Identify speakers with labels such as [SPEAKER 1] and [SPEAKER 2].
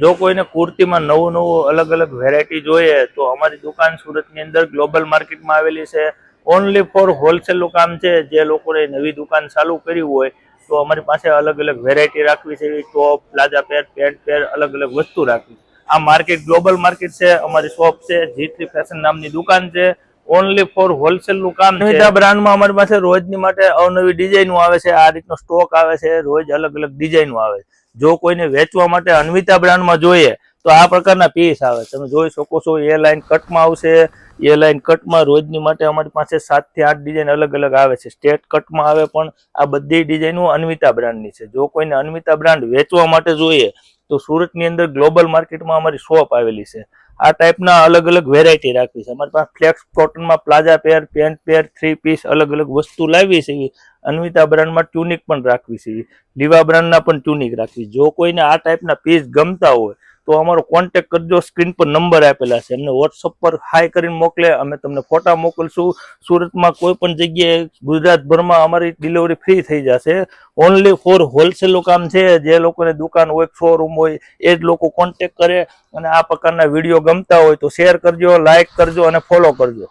[SPEAKER 1] જો કોઈને કુર્તીમાં નવું અલગ અલગ વેરાયટી જોઈએ તો અમારી દુકાન સુરતની અંદર ગ્લોબલ માર્કેટમાં આવેલી છે. ઓનલી ફોર હોલસેલનું કામ છે. જે લોકોને નવી દુકાન ચાલુ કરી હોય તો અમારી પાસે અલગ અલગ વેરાયટી રાખવી છે. ટોપ, પ્લાઝા પેર, પેન્ટ પેર, અલગ અલગ વસ્તુ રાખવી. આ માર્કેટ ગ્લોબલ માર્કેટ છે. અમારી શોપ છે G3 ફેશન નામની દુકાન છે. ઓનલી ફોર હોલસેલ નું કામ છે. અન્વિતા બ્રાન્ડમાં અમારી પાસે રોજની માટે અવનવી ડિઝાઇનો આવે છે. આ રીતનો સ્ટોક આવે છે. રોજ અલગ અલગ ડિઝાઇનો આવે છે. જો કોઈને વેચવા માટે અન્વિતા બ્રાન્ડમાં જોઈએ તો આ પ્રકારના પીસ આવે. તમે જોઈ શકો છો. એ લાઈન કટમાં આવશે. એ લાઈન કટમાં રોજની માટે અમારી પાસે 7 થી 8 ડિઝાઇન અલગ અલગ આવે છે. સ્ટેટ કટમાં આવે પણ આ બધી ડિઝાઇનો અન્વિતા બ્રાન્ડની છે. જો કોઈને અન્વિતા બ્રાન્ડ વેચવા માટે જોઈએ તો સુરતની અંદર ગ્લોબલ માર્કેટમાં અમારી શોપ આવેલી છે. આ ટાઈપના અલગ અલગ વેરાયટી રાખવી છે. અમારી પાસે ફ્લેક્સ કોટનમાં palazzo pair, pant pair, 3 piece અલગ અલગ વસ્તુ લાવી છે. અન્વિતા બ્રાન્ડમાં ટ્યુનિક પણ રાખવી છે. લીવા બ્રાન્ડના પણ ટ્યુનિક રાખવી. જો કોઈને આ ટાઈપના પીસ ગમતા હોય તો અમારો કોન્ટેક્ટ કરજો. સ્ક્રીન પર નંબર આપેલા છે. અમને વોટ્સઅપ પર હાઈ કરીને મોકલે. અમે તમને ફોટા મોકલશું. સુરતમાં કોઈ પણ જગ્યાએ ગુજરાતભરમાં અમારી ડિલિવરી ફ્રી થઈ જશે. ઓનલી ફોર હોલસેલનું કામ છે. જે લોકોને દુકાન હોય, શોરૂમ હોય એ જ લોકો કોન્ટેક્ટ કરે. અને આ પ્રકારના વિડીયો ગમતા હોય તો શેર કરજો, લાઈક કરજો અને ફોલો કરજો.